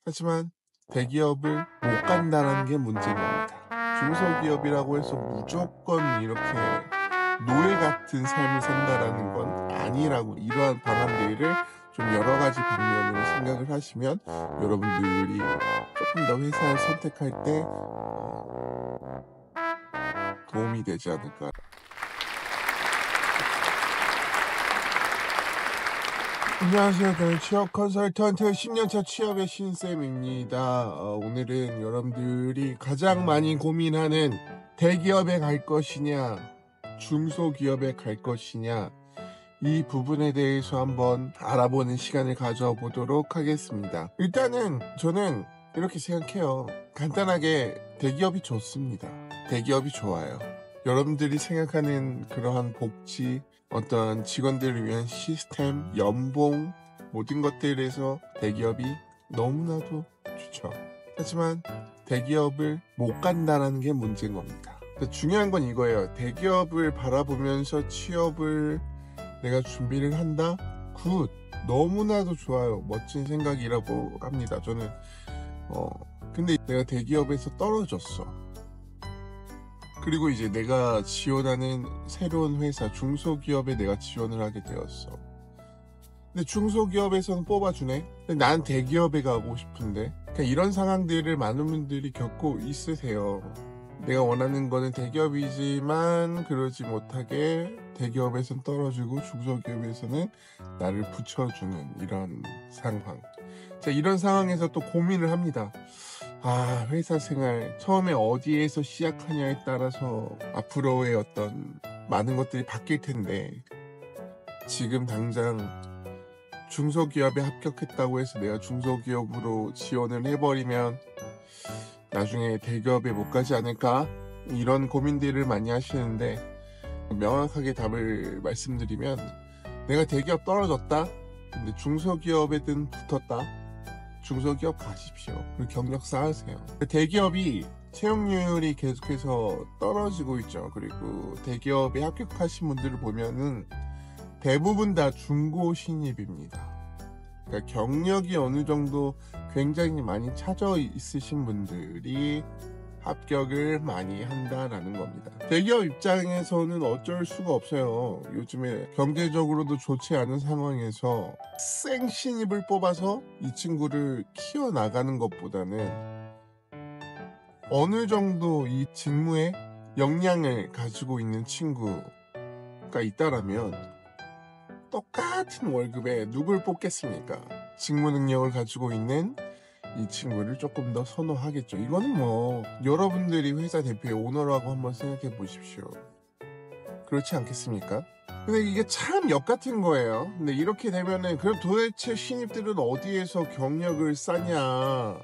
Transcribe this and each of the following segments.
하지만 대기업을 못 간다는 게 문제인 겁니다. 중소기업이라고 해서 무조건 이렇게 노예 같은 삶을 산다라는 건 아니라고, 이러한 방안들을 좀 여러 가지 방면으로 생각을 하시면 여러분들이 조금 더 회사를 선택할 때 도움이 되지 않을까. 안녕하세요. 저는 취업 컨설턴트 10년차 취업의 신쌤입니다. 오늘은 여러분들이 가장 많이 고민하는 대기업에 갈 것이냐, 중소기업에 갈 것이냐, 이 부분에 대해서 한번 알아보는 시간을 가져보도록 하겠습니다. 일단은 저는 이렇게 생각해요. 간단하게 대기업이 좋습니다. 대기업이 좋아요. 여러분들이 생각하는 그러한 복지, 어떤 직원들을 위한 시스템, 연봉, 모든 것들에서 대기업이 너무나도 좋죠. 하지만 대기업을 못 간다는 게 문제인 겁니다. 중요한 건 이거예요. 대기업을 바라보면서 취업을 내가 준비를 한다? 굿! 너무나도 좋아요. 멋진 생각이라고 합니다. 저는 근데 내가 대기업에서 떨어졌어. 그리고 이제 내가 지원하는 새로운 회사, 중소기업에 내가 지원을 하게 되었어. 근데 중소기업에서는 뽑아주네? 근데 난 대기업에 가고 싶은데. 그러니까 이런 상황들을 많은 분들이 겪고 있으세요. 내가 원하는 거는 대기업이지만 그러지 못하게 대기업에서는 떨어지고 중소기업에서는 나를 붙여주는 이런 상황. 자, 이런 상황에서 또 고민을 합니다. 회사 생활 처음에 어디에서 시작하냐에 따라서 앞으로의 어떤 많은 것들이 바뀔 텐데, 지금 당장 중소기업에 합격했다고 해서 내가 중소기업으로 지원을 해버리면 나중에 대기업에 못 가지 않을까? 이런 고민들을 많이 하시는데, 명확하게 답을 말씀드리면, 내가 대기업 떨어졌다? 근데 중소기업에든 붙었다? 중소기업 가십시오. 그리고 경력 쌓으세요. 대기업이 채용률이 계속해서 떨어지고 있죠. 그리고 대기업에 합격하신 분들을 보면은 대부분 다 중고 신입입니다. 그러니까 경력이 어느 정도 굉장히 많이 차져 있으신 분들이 합격을 많이 한다라는 겁니다. 대기업 입장에서는 어쩔 수가 없어요. 요즘에 경제적으로도 좋지 않은 상황에서 생신입을 뽑아서 이 친구를 키워나가는 것보다는 어느 정도 이 직무에 역량을 가지고 있는 친구가 있다라면 똑같은 월급에 누굴 뽑겠습니까? 직무 능력을 가지고 있는 이 친구를 조금 더 선호하겠죠. 이거는 뭐 여러분들이 회사 대표의 오너라고 한번 생각해 보십시오. 그렇지 않겠습니까? 근데 이게 참 역같은 거예요. 근데 이렇게 되면은 그럼 도대체 신입들은 어디에서 경력을 쌓냐?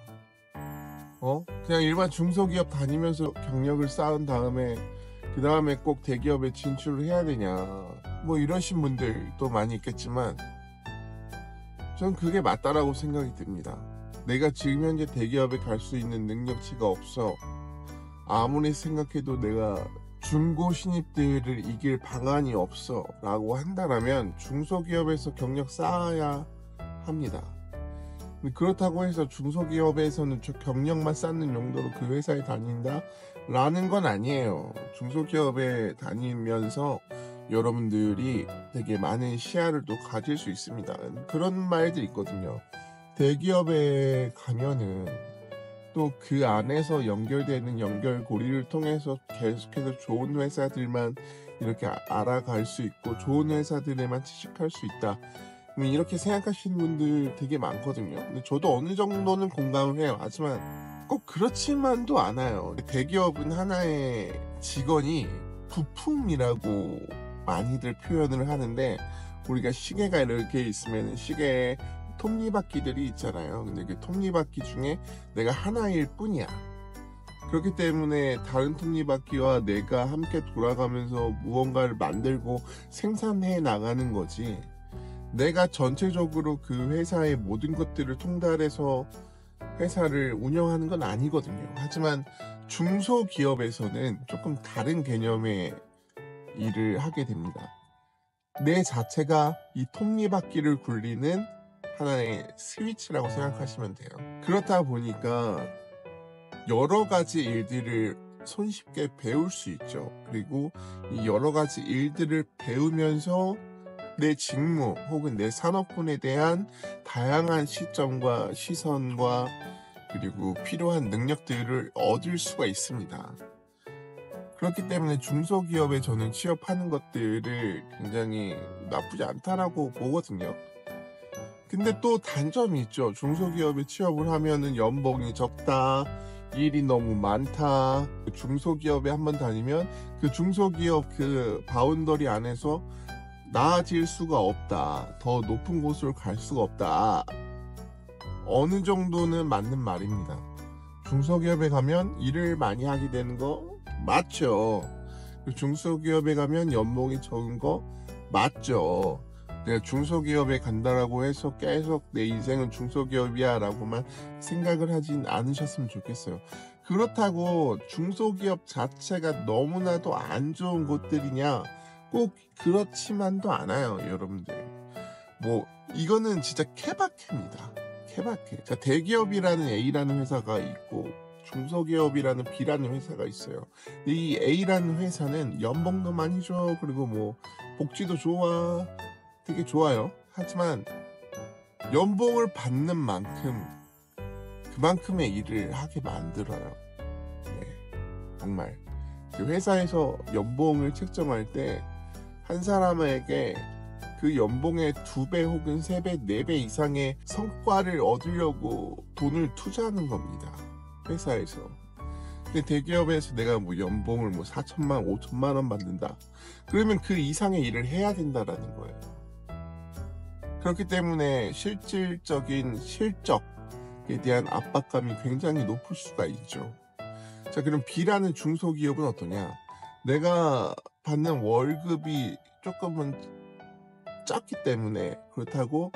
그냥 일반 중소기업 다니면서 경력을 쌓은 다음에 그 다음에 꼭 대기업에 진출을 해야 되냐? 뭐 이러신 분들도 많이 있겠지만 전 그게 맞다라고 생각이 듭니다. 내가 지금 현재 대기업에 갈 수 있는 능력치가 없어. 아무리 생각해도 내가 중고 신입들을 이길 방안이 없어 라고 한다면 중소기업에서 경력 쌓아야 합니다. 그렇다고 해서 중소기업에서는 저 경력만 쌓는 용도로 그 회사에 다닌다? 라는 건 아니에요. 중소기업에 다니면서 여러분들이 되게 많은 시야를 또 가질 수 있습니다. 그런 말들이 있거든요. 대기업에 가면은 또 그 안에서 연결되는 연결고리를 통해서 계속해서 좋은 회사들만 이렇게 알아갈 수 있고 좋은 회사들에만 취직할 수 있다. 이렇게 생각하시는 분들 되게 많거든요. 근데 저도 어느 정도는 공감을 해요. 하지만 꼭 그렇지만도 않아요. 대기업은 하나의 직원이 부품이라고 많이들 표현을 하는데, 우리가 시계가 이렇게 있으면 시계에 톱니바퀴들이 있잖아요. 근데 그 톱니바퀴 중에 내가 하나일 뿐이야. 그렇기 때문에 다른 톱니바퀴와 내가 함께 돌아가면서 무언가를 만들고 생산해 나가는 거지, 내가 전체적으로 그 회사의 모든 것들을 통달해서 회사를 운영하는 건 아니거든요. 하지만 중소기업에서는 조금 다른 개념의 일을 하게 됩니다. 내 자체가 이 톱니바퀴를 굴리는 하나의 스위치라고 생각하시면 돼요. 그렇다 보니까 여러 가지 일들을 손쉽게 배울 수 있죠. 그리고 이 여러 가지 일들을 배우면서 내 직무 혹은 내 산업군에 대한 다양한 시점과 시선과 그리고 필요한 능력들을 얻을 수가 있습니다. 그렇기 때문에 중소기업에 저는 취업하는 것들을 굉장히 나쁘지 않다라고 보거든요. 근데 또 단점이 있죠. 중소기업에 취업을 하면은 연봉이 적다, 일이 너무 많다. 중소기업에 한번 다니면 그 중소기업 그 바운더리 안에서 나아질 수가 없다. 더 높은 곳으로 갈 수가 없다. 어느 정도는 맞는 말입니다. 중소기업에 가면 일을 많이 하게 되는 거 맞죠. 중소기업에 가면 연봉이 적은 거 맞죠. 내가 중소기업에 간다라고 해서 계속 내 인생은 중소기업이야 라고만 생각을 하진 않으셨으면 좋겠어요. 그렇다고 중소기업 자체가 너무나도 안 좋은 곳들이냐? 꼭 그렇지만도 않아요, 여러분들. 뭐 이거는 진짜 케바케입니다. 케바케. 자, 대기업이라는 A라는 회사가 있고 중소기업이라는 B라는 회사가 있어요. 근데 이 A라는 회사는 연봉도 많이 줘. 그리고 뭐 복지도 좋아. 되게 좋아요. 하지만 연봉을 받는 만큼 그만큼의 일을 하게 만들어요. 네, 정말 그 회사에서 연봉을 책정할 때 한 사람에게 그 연봉의 2배 혹은 3배, 4배 이상의 성과를 얻으려고 돈을 투자하는 겁니다. 회사에서. 근데 대기업에서 내가 뭐 연봉을 뭐 4천만, 5천만 원 받는다. 그러면 그 이상의 일을 해야 된다라는 거예요. 그렇기 때문에 실질적인 실적에 대한 압박감이 굉장히 높을 수가 있죠. 자, 그럼 B라는 중소기업은 어떠냐? 내가 받는 월급이 조금은 작기 때문에 그렇다고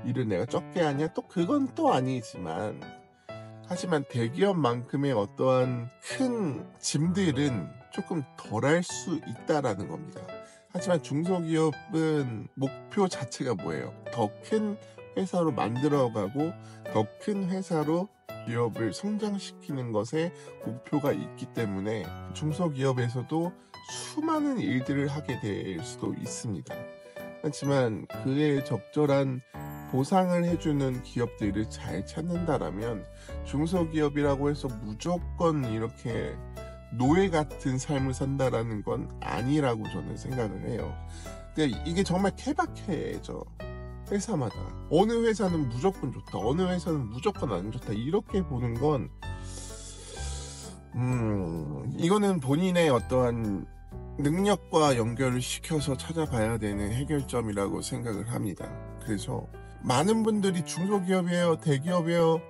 일을 내가 적게 하냐? 또 그건 또 아니지만 하지만 대기업만큼의 어떠한 큰 짐들은 조금 덜할 수 있다라는 겁니다. 하지만 중소기업은 목표 자체가 뭐예요? 더 큰 회사로 만들어가고 더 큰 회사로 기업을 성장시키는 것에 목표가 있기 때문에 중소기업에서도 수많은 일들을 하게 될 수도 있습니다. 하지만 그에 적절한 보상을 해주는 기업들을 잘 찾는다라면 중소기업이라고 해서 무조건 이렇게 노예 같은 삶을 산다라는 건 아니라고 저는 생각을 해요. 근데 이게 정말 케바케죠. 회사마다 어느 회사는 무조건 좋다, 어느 회사는 무조건 안 좋다 이렇게 보는 건 이거는 본인의 어떠한 능력과 연결을 시켜서 찾아봐야 되는 해결점이라고 생각을 합니다. 그래서 많은 분들이 중소기업이에요, 대기업이에요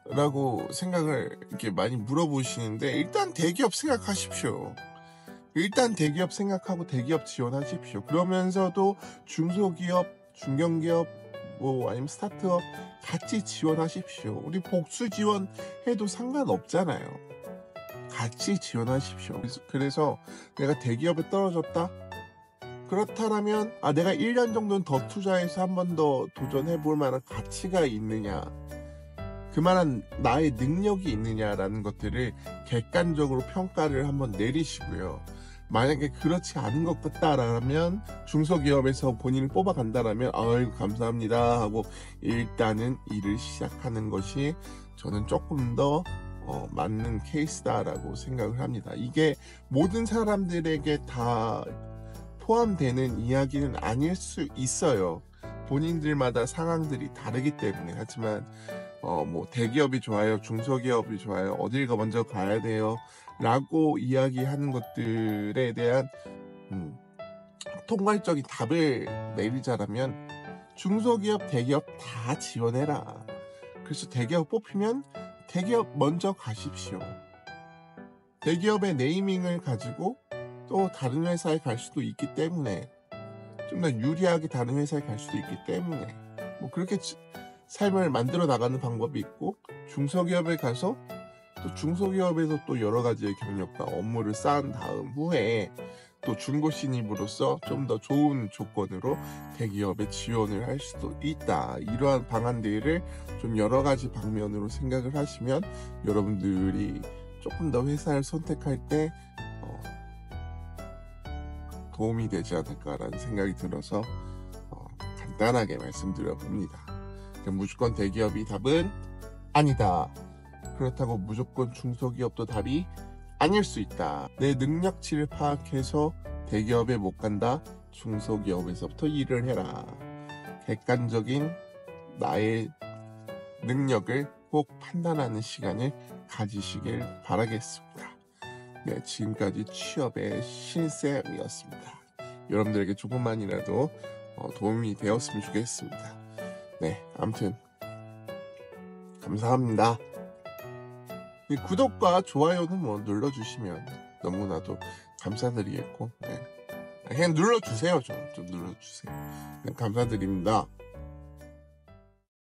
라고 생각을 이렇게 많이 물어보시는데 일단 대기업 생각하십시오. 일단 대기업 생각하고 대기업 지원하십시오. 그러면서도 중소기업, 중견기업 뭐 아니면 스타트업 같이 지원하십시오. 우리 복수 지원해도 상관없잖아요. 같이 지원하십시오. 그래서 내가 대기업에 떨어졌다? 그렇다면 내가 1년 정도는 더 투자해서 한 번 더 도전해 볼 만한 가치가 있느냐, 그만한 나의 능력이 있느냐라는 것들을 객관적으로 평가를 한번 내리시고요. 만약에 그렇지 않은 것 같다라면 중소기업에서 본인을 뽑아간다라면 아이고 감사합니다 하고 일단은 일을 시작하는 것이 저는 조금 더 맞는 케이스다라고 생각을 합니다. 이게 모든 사람들에게 다 포함되는 이야기는 아닐 수 있어요. 본인들마다 상황들이 다르기 때문에. 하지만 뭐 대기업이 좋아요, 중소기업이 좋아요, 어딜 먼저 가야 돼요 라고 이야기하는 것들에 대한 통괄적인 답을 내리자라면 중소기업, 대기업 다 지원해라. 그래서 대기업 뽑히면 대기업 먼저 가십시오. 대기업의 네이밍을 가지고 또 다른 회사에 갈 수도 있기 때문에, 좀 더 유리하게 다른 회사에 갈 수도 있기 때문에 뭐 그렇게 삶을 만들어 나가는 방법이 있고, 중소기업에 가서 또 중소기업에서 또 여러 가지의 경력과 업무를 쌓은 다음 후에 또 중고 신입으로서 좀 더 좋은 조건으로 대기업에 지원을 할 수도 있다. 이러한 방안들을 좀 여러 가지 방면으로 생각을 하시면 여러분들이 조금 더 회사를 선택할 때 도움이 되지 않을까라는 생각이 들어서 간단하게 말씀드려 봅니다. 무조건 대기업이 답은 아니다. 그렇다고 무조건 중소기업도 답이 아닐 수 있다. 내 능력치를 파악해서 대기업에 못 간다. 중소기업에서부터 일을 해라. 객관적인 나의 능력을 꼭 판단하는 시간을 가지시길 바라겠습니다. 네, 지금까지 취업의 신쌤이었습니다. 여러분들에게 조금만이라도 도움이 되었으면 좋겠습니다. 네, 아무튼 감사합니다. 구독과 좋아요는 눌러주시면 너무나도 감사드리겠고, 네. 그냥 눌러주세요. 좀 눌러주세요. 네, 감사드립니다.